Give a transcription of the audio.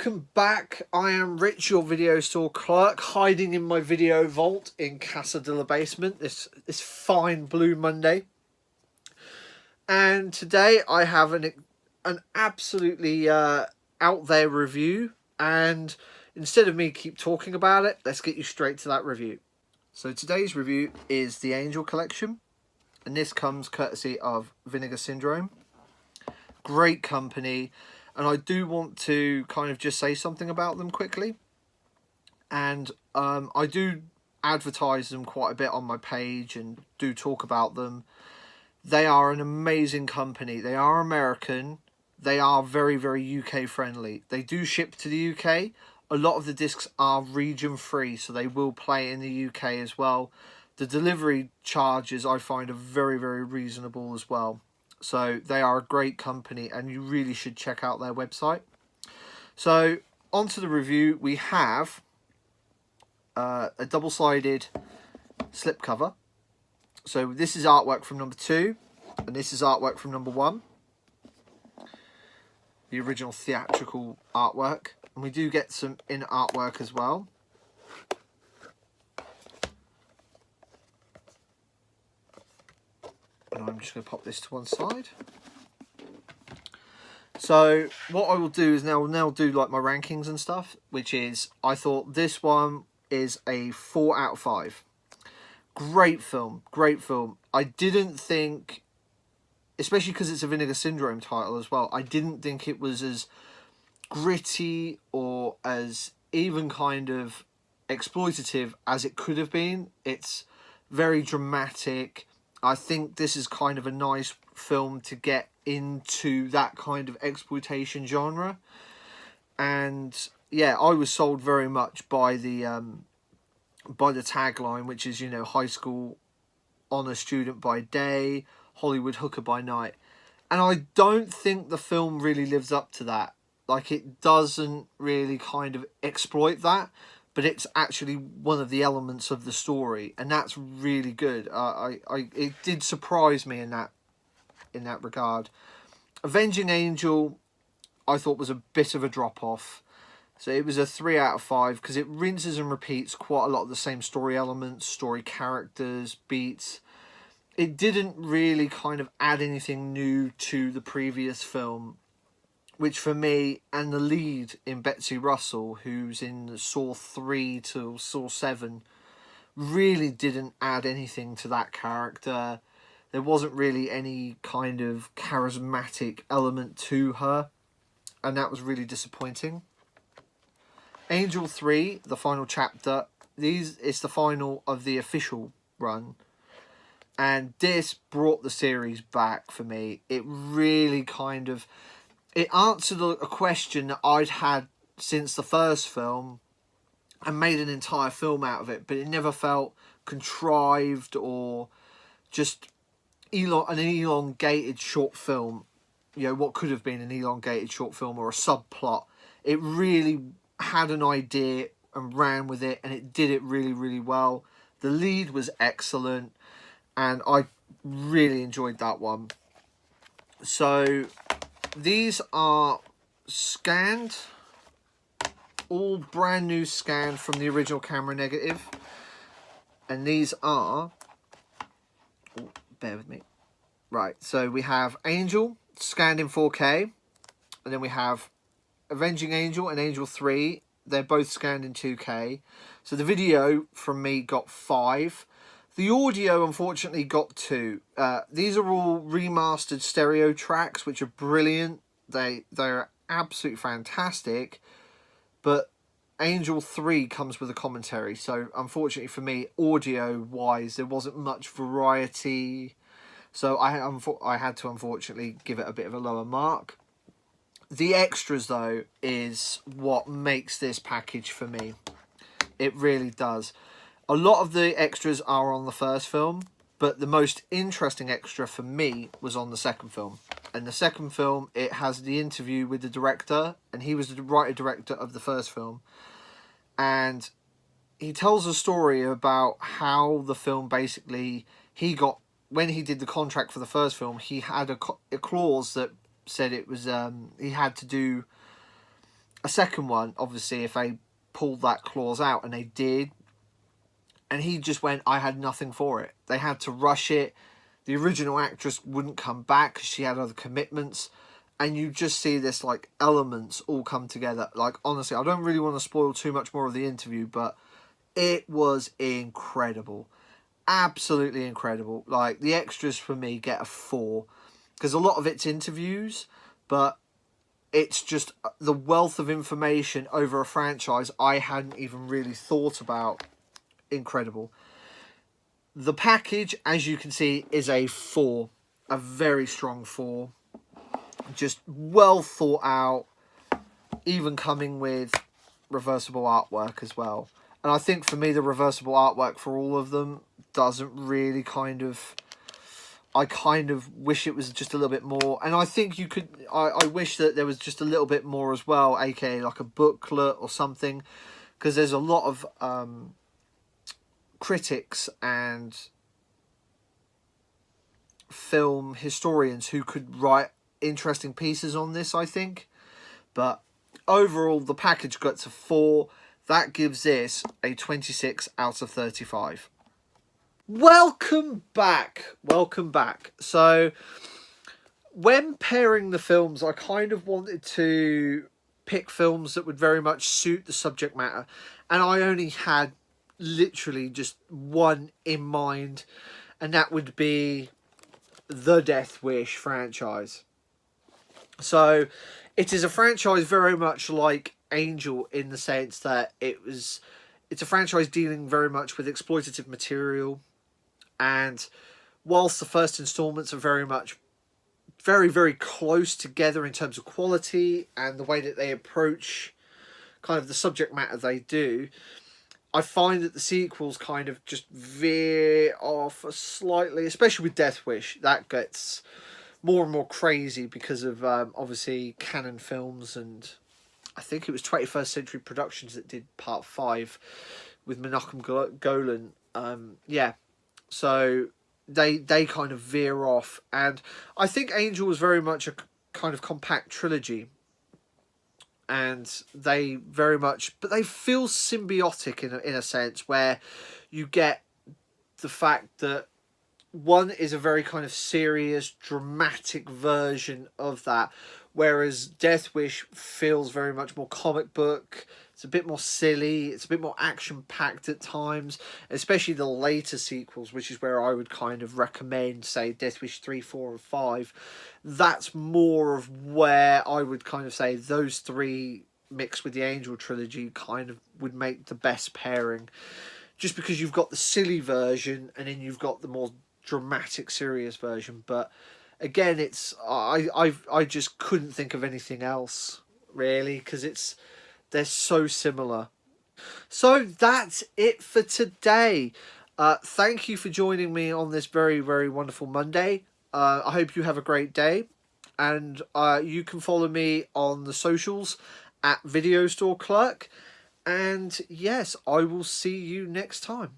welcome back. I am Rich, your video store clerk, hiding in my video vault in Casa de la Basement this fine blue Monday. And today I have an absolutely out there review, and instead of me keep talking about it, let's get you straight to that review. So today's review is the Angel collection, and this comes courtesy of Vinegar Syndrome. Great company. And I do want to kind of just say something about them quickly. And I do advertise them quite a bit on my page and do talk about them. They are an amazing company. They are American. They are very, very UK friendly. They do ship to the UK. A lot of the discs are region free, so they will play in the UK as well. The delivery charges I find are very, very reasonable as well. So they are a great company and you really should check out their website. So onto the review, we have a double-sided slipcover. So this is artwork from number 2 and this is artwork from number 1. The original theatrical artwork. And we do get some in artwork as well. And I'm just going to pop this to one side. So what I will do is now do like my rankings and stuff, which is I thought this one is a 4 out of 5. Great film, great film. I didn't think, especially because it's a Vinegar Syndrome title as well, I didn't think it was as gritty or as even kind of exploitative as it could have been. It's very dramatic. I think this is kind of a nice film to get into that kind of exploitation genre. And yeah, I was sold very much by the tagline, which is, you know, high school honor student by day, Hollywood hooker by night. And I don't think the film really lives up to that. Like, it doesn't really kind of exploit that, but it's actually one of the elements of the story, and that's really good. It did surprise me in that regard. Avenging Angel, I thought was a bit of a drop off, so it was a 3 out of 5 because it rinses and repeats quite a lot of the same story elements, story characters, beats. It didn't really kind of add anything new to the previous film, which for me, and the lead in Betsy Russell, who's in Saw 3 to Saw 7, really didn't add anything to that character. There wasn't really any kind of charismatic element to her, and that was really disappointing. Angel 3, the final chapter, it's the final of the official run, and this brought the series back for me. It really kind of... It answered a question that I'd had since the first film and made an entire film out of it, but it never felt contrived or just an elongated short film. You know, what could have been an elongated short film or a subplot. It really had an idea and ran with it, and it did it really, really well. The lead was excellent, and I really enjoyed that one. So these are scanned, all brand new scanned from the original camera negative. And these are, oh, bear with me. Right, so we have Angel scanned in 4K. And then we have Avenging Angel and Angel 3. They're both scanned in 2K. So the video from me got 5. The audio, unfortunately, got 2. These are all remastered stereo tracks, which are brilliant. They're absolutely fantastic. But Angel 3 comes with a commentary. So, unfortunately for me, audio-wise, there wasn't much variety. So, I had to, unfortunately, give it a bit of a lower mark. The extras, though, is what makes this package for me. It really does. A lot of the extras are on the first film, but the most interesting extra for me was on the second film. And the second film, it has the interview with the director, and he was the writer-director of the first film. And he tells a story about how the film basically, when he did the contract for the first film, he had a clause that said it was, he had to do a second one, obviously, if they pulled that clause out, and they did, and he just went, I had nothing for it. They had to rush it. The original actress wouldn't come back because she had other commitments. And you just see this, like, elements all come together. Like, honestly, I don't really want to spoil too much more of the interview, but it was incredible. Absolutely incredible. Like, the extras for me get a 4. Because a lot of it's interviews, but it's just the wealth of information over a franchise I hadn't even really thought about. Incredible. The package, as you can see, is a 4. A very strong 4. Just well thought out. Even coming with reversible artwork as well. And I think for me, the reversible artwork for all of them doesn't really kind of... I kind of wish it was just a little bit more. And I think you could... I wish that there was just a little bit more as well, aka like a booklet or something. Because there's a lot of critics and film historians who could write interesting pieces on this, I think. But overall, the package gets a 4. That gives this a 26 out of 35. Welcome back. Welcome back. So, when pairing the films, I kind of wanted to pick films that would very much suit the subject matter. And I only had literally just one in mind. And that would be the Death Wish franchise. So, it is a franchise very much like Angel in the sense that it's a franchise dealing very much with exploitative material. And whilst the first installments are very much very, very close together in terms of quality and the way that they approach kind of the subject matter they do, I find that the sequels kind of just veer off slightly, especially with Death Wish. That gets more and more crazy because of obviously Canon Films, and I think it was 21st Century Productions that did part 5 with Menachem Golan. Yeah, so they kind of veer off, and I think Angel was very much a kind of compact trilogy, and they very much, but they feel symbiotic in a sense, where you get the fact that one is a very kind of serious, dramatic version of that, whereas Death Wish feels very much more comic book. It's a bit more silly. It's a bit more action-packed at times, especially the later sequels, which is where I would kind of recommend, say, Death Wish 3, 4, and 5. That's more of where I would kind of say those three mixed with the Angel trilogy kind of would make the best pairing. Just because you've got the silly version and then you've got the more dramatic, serious version. But again, it's I just couldn't think of anything else, really, because they're so similar. So that's it for today. Thank you for joining me on this very, very wonderful Monday. I hope you have a great day. And you can follow me on the socials at Video Store Clerk. And yes, I will see you next time.